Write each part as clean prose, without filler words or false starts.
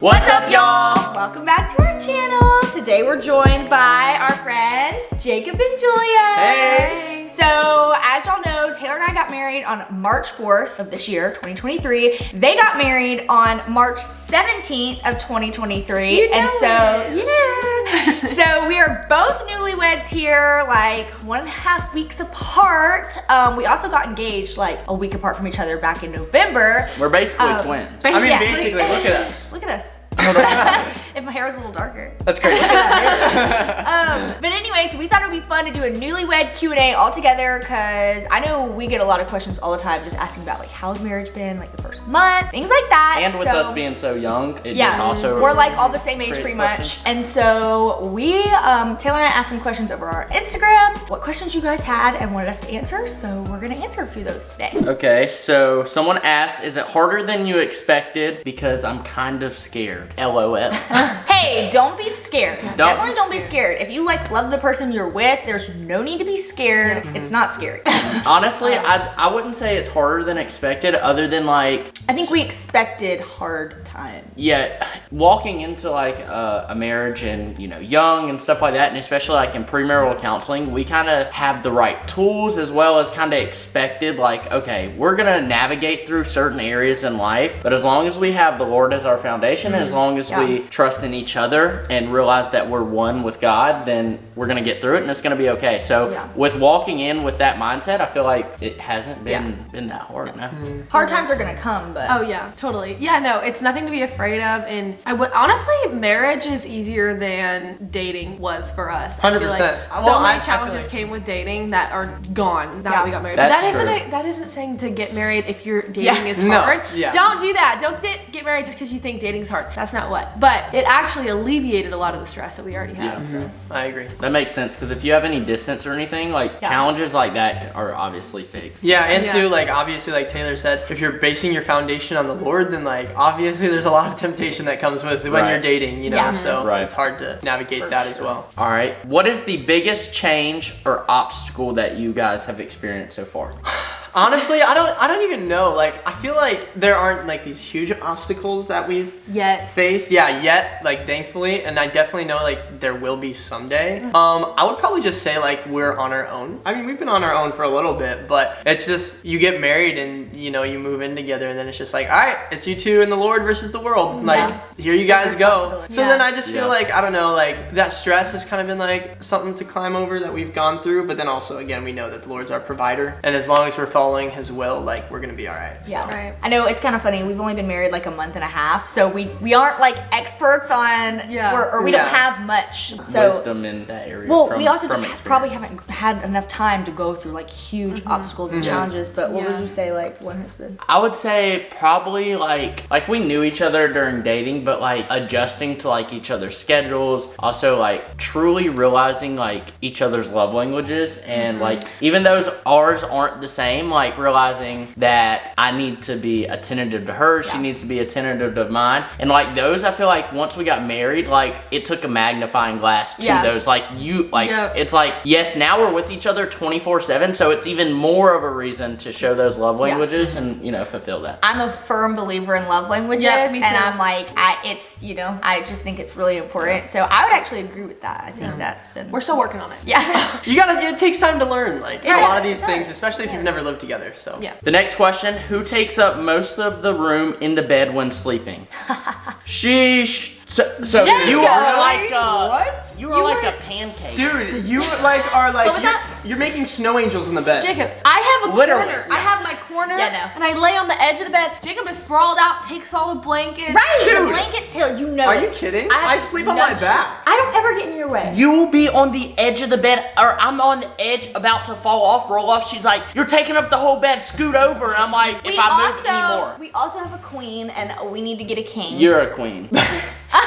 What's up, y'all? Welcome back to our channel. Today we're joined by our friends, Jacob and Julia. Hey! So, as y'all know, Taylor and I got married on March 4th of this year, 2023. They got married on March 17th of 2023. You know and so, so we are both newlyweds here, like 1.5 weeks apart. We also got engaged like a week apart from each other back in November. We're basically twins. Basically, look at us. Look at us. If my hair was a little darker. That's great. Look at that hair. But anyway, so we thought it would be fun to do a newlywed Q&A all together because I know we get a lot of questions all the time just asking about like how's marriage been, like the first month, things like that. And with us being so young, it yeah, just also we're like all the same age pretty much. questions. And so we, Taylor and I asked some questions over our Instagrams, what questions you guys had and wanted us to answer. So we're gonna answer a few of those today. Okay, so someone asked, is it harder than you expected? Because I'm kind of scared. LOL. Hey, don't be scared. Definitely don't be scared. If you like love the person you're with, there's no need to be scared. It's not scary. Honestly, I wouldn't say it's harder than expected, other than like, I think we expected hard times. yeah, walking into like a marriage and, you know, young and stuff like that, and especially like in premarital counseling, we kind of have the right tools as well as kind of expected, like, okay, we're gonna navigate through certain areas in life, but as long as we have the Lord as our foundation, and as long as we trust in each other and realize that we're one with God, then we're gonna get through it and it's gonna be okay. So with walking in with that mindset, I feel like it hasn't been that hard. No. Hard times are gonna come, but oh yeah, totally. Yeah, no, it's nothing to be afraid of. And I would honestly, marriage is easier than dating was for us. 100%. So many challenges came with dating that are gone now that we got married. That's But true. that isn't saying to get married if your dating is hard. Yeah. Don't do that. Don't get married just because you think dating's hard. That's not what. But it actually alleviated a lot of the stress that we already have. So. I agree. That makes sense, because if you have any distance or anything, like challenges like that are obviously fixed. Yeah, and too, like obviously, like Taylor said, if you're basing your foundation on the Lord, then like obviously there's a lot of temptation that comes with when you're dating, you know. So it's hard to navigate that as well. All right, what is the biggest change or obstacle that you guys have experienced so far? Honestly, I don't even know. Like, I feel like there aren't like these huge obstacles that we've faced. Yeah, yet, like thankfully, and I definitely know like there will be someday. I would probably just say like we're on our own. I mean, we've been on our own for a little bit, but it's just you get married and you know you move in together, and then it's just like, all right, it's you two and the Lord versus the world. Like here you guys go. So then I just feel like I don't know, like that stress has kind of been like something to climb over that we've gone through, but then also again we know that the Lord's our provider, and as long as we're following his will, like we're gonna be all right. So. Yeah, right. I know it's kind of funny. We've only been married like a month and a half, so we aren't like experts on, or we don't have much wisdom in that area. Well, we also just probably haven't had enough time to go through like huge obstacles and challenges. But what would you say, like, what has been? I would say probably like we knew each other during dating, but like adjusting to like each other's schedules, also like truly realizing like each other's love languages, and like even though ours aren't the same, like realizing that I need to be attentive to her, she needs to be attentive to mine, and like those, I feel like once we got married, like it took a magnifying glass to those. Like it's like, yes, now we're with each other 24/7, so it's even more of a reason to show those love languages and, you know, fulfill that. I'm a firm believer in love languages, me too. and I'm like, it's, you know, I just think it's really important. So I would actually agree with that. I think that's been. We're still working on it. Yeah. It takes time to learn, like a lot of these things, especially if you've never lived together. So The next question: who takes up most of the room in the bed when sleeping? Sheesh. So you are like what? You are like a pancake, Dude, you like are like you're making snow angels in the bed. Jacob, I have a corner. Yeah. I have my corner, Yeah, no. and I lay on the edge of the bed. Jacob is sprawled out, takes all the blankets. Right. Dude. The blankets, Taylor. You know. Are you kidding? I sleep on my back. I don't ever get in your way. You will be on the edge of the bed, or I'm on the edge about to fall off, roll off. She's like, you're taking up the whole bed, scoot over. And I'm like, if I move anymore. We also have a queen, and we need to get a king. You're a queen.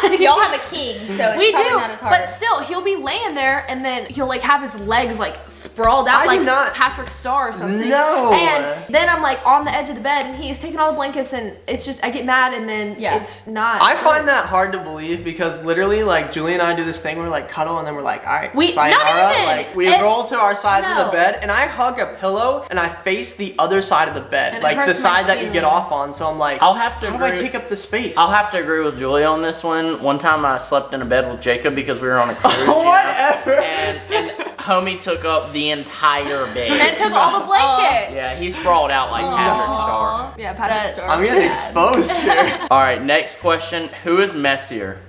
Y'all have a king, so it's We probably do, not as hard. but still, he'll be laying there and then he'll like have his legs like sprawled out like Patrick Star or something. No. And then I'm like on the edge of the bed and he's taking all the blankets and it's just, I get mad and then it's not. I find that hard to believe because literally like Julie and I do this thing where we like cuddle and then we're like, all right, sayonara. Like we roll to our sides of the bed and I hug a pillow and I face the other side of the bed, and like the side that you get off on. So I'm like, I'll have to how agree. do I take up the space? I'll have to agree with Julie on this one. One time I slept in a bed with Jacob because we were on a cruise. Whatever. And homie took up the entire bed. And took all the blankets. Yeah, he sprawled out like Patrick Star. Yeah, Patrick Star. I'm getting exposed here. All right, next question. Who is messier?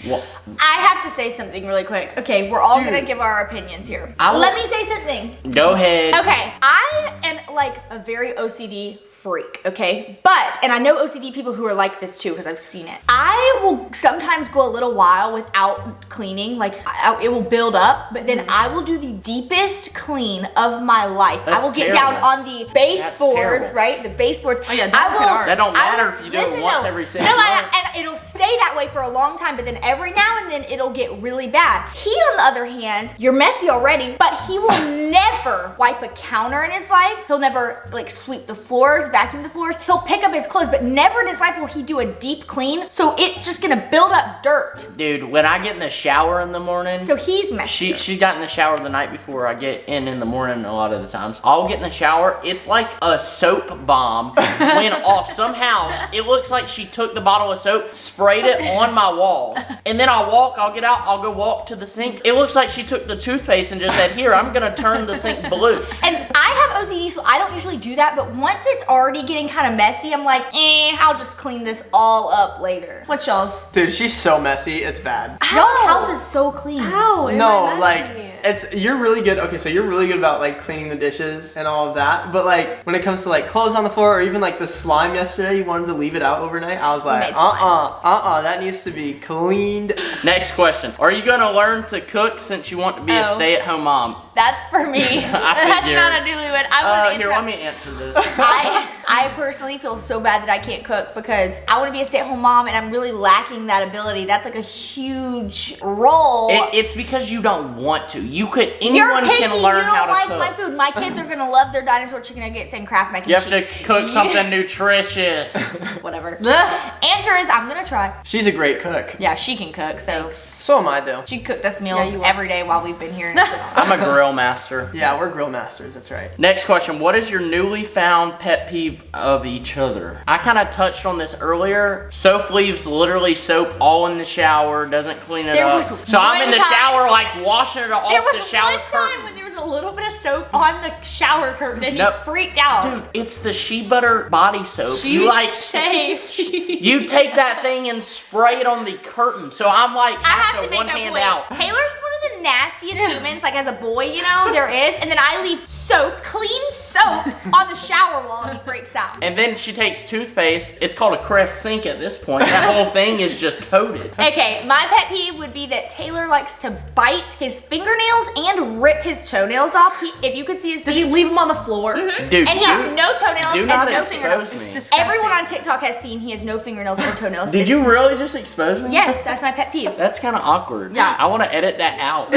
What? I have to say something really quick. Okay, we're all gonna give our opinions here. Let me say something. Go ahead. Okay, I am like a very OCD freak, okay? And I know OCD people who are like this too because I've seen it. I will sometimes go a little while without cleaning, like it will build up, but then I will do the deepest clean of my life. I will get down on the baseboards, right? The baseboards. Oh yeah, that don't matter if you do it once every 6 months. And it'll stay that way for a long time, but then every now and then it'll get really bad. He, on the other hand, you're messy already, but he will never wipe a counter in his life. He'll never like sweep the floors, vacuum the floors. He'll pick up his clothes, but never in his life will he do a deep clean. So it's just gonna build up dirt. Dude, when I get in the shower in the morning, so he's messy. She got in the shower the night before I get in the morning a lot of the times. I'll get in the shower. It's like a soap bomb went off. Somehow it looks like she took the bottle of soap, sprayed it on my walls, and then I'll get out, I'll go walk to the sink. It looks like she took the toothpaste and just said, here, I'm gonna turn the sink blue. And I have OCD, so I don't usually do that, but once it's already getting kind of messy, I'm like, I'll just clean this all up later. What's y'all's? Dude, she's so messy, it's bad. Y'all's house is so clean. How? No, like, you're really good. Okay, so you're really good about like cleaning the dishes and all of that. But like when it comes to like clothes on the floor or even like the slime yesterday, you wanted to leave it out overnight. I was like, that needs to be cleaned. Next question. Are you gonna learn to cook since you want to be a stay-at-home mom? That's for me. That's not a newlywed. I want to let me answer this. I personally feel so bad that I can't cook because I want to be a stay-at-home mom and I'm really lacking that ability. That's like a huge role. It's because you don't want to. Anyone can learn how to cook. You don't like my food. My kids are gonna love their dinosaur chicken nuggets and Kraft mac and cheese. You have to cook something nutritious. Whatever. Answer is I'm gonna try. She's a great cook. Yeah, she can cook. So am I though. She cooked us meals every day while we've been here. I'm a grill master. Yeah, we're grill masters. That's right. Next question. What is your newly found pet peeve of each other? I kind of touched on this earlier. Soph leaves literally soap all in the shower, doesn't clean it up. So I'm in the shower like washing it off the shower curtain. There was one time when there was a little bit of soap on the shower curtain and he freaked out. Dude, it's the Shea Butter body soap. You take that thing and spray it on the curtain. So I'm like, I have to make a point. Taylor's one of the nastiest humans, like as a boy, there is. And then I leave clean soap on the shower wall and he freaks out. And then she takes toothpaste. It's called a Crest sink at this point. That whole thing is just coated. Okay, my pet peeve would be that Taylor likes to bite his fingernails and rip his toenails off. If you could see his feet. Does he leave them on the floor? Mm-hmm. Dude, and he has no toenails, do not no expose fingernails. Me. Everyone on TikTok has seen he has no fingernails or toenails. Did you really just expose me? Yes, that's my pet peeve. That's kind of awkward. Yeah. I want to edit that out.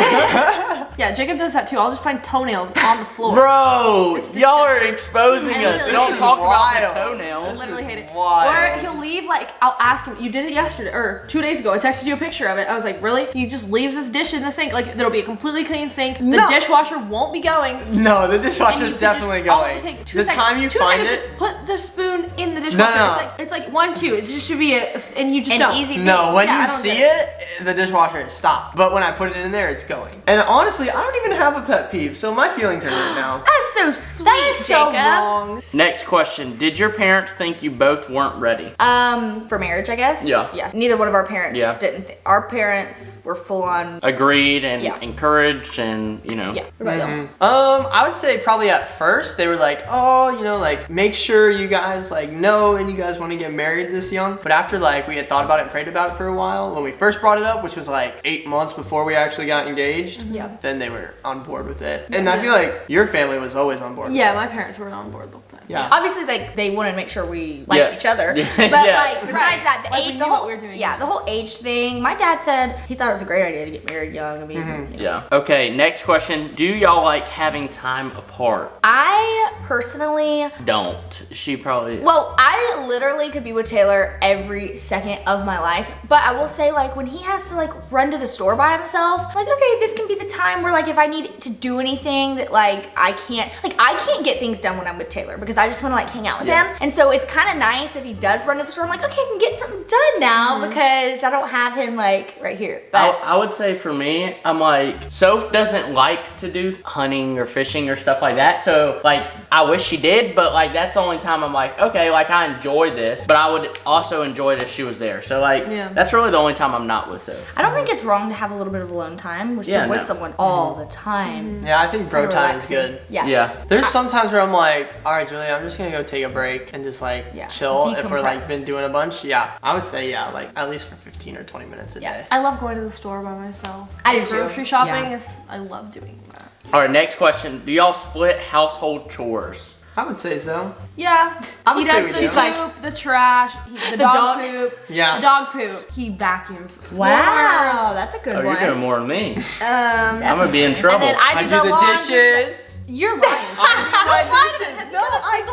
Yeah, Jacob does that too. I'll just find toenails on the floor. Bro, y'all are exposing us. Don't talk about the toenails. I literally hate it. Wild. Or he'll leave, like, I'll ask him, you did it yesterday, or 2 days ago. I texted you a picture of it. I was like, really? He just leaves this dish in the sink. Like, there'll be a completely clean sink. The dishwasher won't be going. No, the dishwasher's definitely going. Take The time you find it. Just put the spoon in the dishwasher. No. It's like 1, 2. It just should be and you just an don't. easy thing. No, when Yeah, I you don't see get it, the dishwasher is stopped. But when I put it in there, it's going. And honestly, I don't even have a pet peeve, so my feelings are hurt now. That's so sweet, That is so Jacob. wrong. Next question. Did your parents think you both weren't ready? For marriage, I guess. Yeah. Yeah. Neither one of our parents Yeah. didn't. Our parents were full on. Agreed and Yeah. encouraged and, Yeah. What about y'all? I would say probably at first they were like, oh, like make sure you guys know and you guys want to get married this young. But after like we had thought about it and prayed about it for a while, when we first brought it it up, which was like 8 months before we actually got engaged, then they were on board with it. And I feel like your family was always on board with it. My parents were on board the whole time. Yeah. Obviously, like they wanted to make sure we liked each other, but like besides that, the age, the whole the whole age thing. My dad said he thought it was a great idea to get married young. I mean, you know. Okay, next question. Do y'all like having time apart? I personally don't. She probably. Well, I literally could be with Taylor every second of my life, but I will say, like, when he has to like run to the store by himself, like, okay, this can be the time where like if I need to do anything that like I can't get things done when I'm with Taylor because I just want to like hang out with him. And so it's kind of nice if he does run to the store. I'm like, okay, I can get something done now because I don't have him like right here. But I would say for me, I'm like, Soph doesn't like to do hunting or fishing or stuff like that. So like, I wish she did, but like that's the only time I'm like, okay, like I enjoy this, but I would also enjoy it if she was there. So like, that's really the only time I'm not with Soph. I don't think it's wrong to have a little bit of alone time with someone all the time. Yeah, I think bro time is good. Yeah. There's some times where I'm like, all right, Julia, I'm just gonna go take a break and just like chill if we're like been doing a bunch. Yeah, I would say like at least for 15 or 20 minutes a day. I love going to the store by myself. I do too. Grocery shopping I love doing that. All right, next question. Do y'all split household chores? I would say so. Yeah, I would he say does we the do. poop, the trash, the dog poop. Yeah. The dog poop. He vacuums floors. Wow, that's a good Oh, one. you're doing more than me. I'm gonna be in trouble. And then I do the laundry. dishes. You're lying.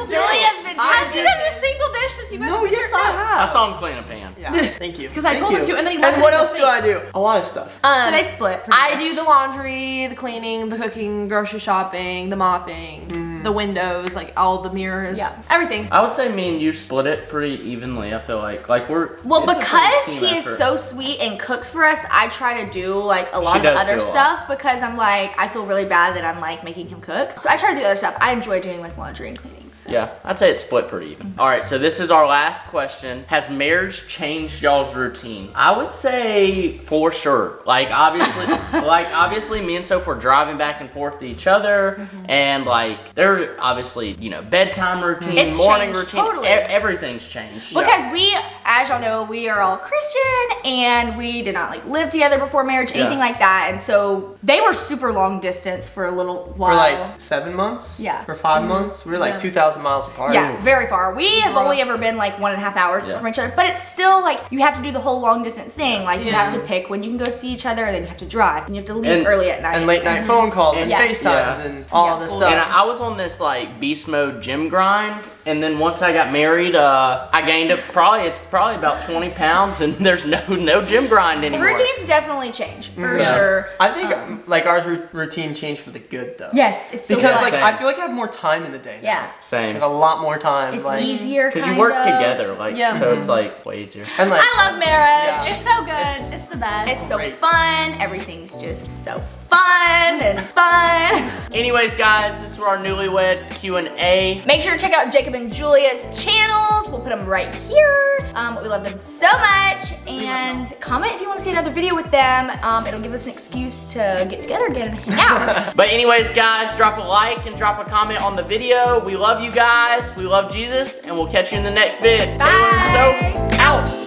Julia's been Has he done a single dish since you guys No, have been yes, here? I I have. saw him clean a pan. Yeah, thank you. Because I told him to, and then he left And it what in the else do sink. I do? A lot of stuff. So they split. I do the laundry, the cleaning, the cooking, grocery shopping, the mopping, the windows, like all the mirrors, everything. I would say me and you split it pretty evenly. I feel like we're Well, it's a because pretty team he is effort. so sweet and cooks for us, I try to do like a lot of the does other do a lot. stuff because I'm like, I feel really bad that I'm like making him cook. So I try to do other stuff. I enjoy doing like laundry and cleaning. So. Yeah, I'd say it's split pretty even. All right, so this is our last question. Has marriage changed y'all's routine? I would say for sure. Like obviously me and Soph were driving back and forth to each other and like there obviously, bedtime routine, It's morning changed, routine, totally. Everything's changed. Because we, as y'all know, we are all Christian and we did not like live together before marriage, anything like that. And so they were super long distance for a little while. For like 7 months? Yeah. For 5 months? We were like 2,000 miles apart. Yeah, very far. We have only ever been like 1.5 hours from each other, but it's still like you have to do the whole long distance thing. Like you have to pick when you can go see each other, and then you have to drive, and you have to leave early at night. And late night phone calls and Yeah. FaceTimes and all this stuff. And I was on this like beast mode gym grind, and then once I got married, I gained up it's probably about 20 pounds, and there's no gym grind anymore. Routines definitely change for sure. I think like our routine changed for the good though. Yes, it's so Because good. like Same. I feel like I have more time in the day. Yeah. Same. Like a lot more time. It's like, easier Because kind you work of. together, like so it's like way easier. And like I love marriage. Yeah. It's so good. It's the best. It's so Great. fun. Everything's just so fun and fun. Anyways, guys, this was our newlywed Q&A. Make sure to check out Jacob and Julia's channels. We'll put them right here. We love them so much. And comment if you want to see another video with them. It'll give us an excuse to get together again and hang out. But anyways, guys, drop a like and drop a comment on the video. We love you guys. We love Jesus, and we'll catch you in the next vid. Taylor and Soph, out.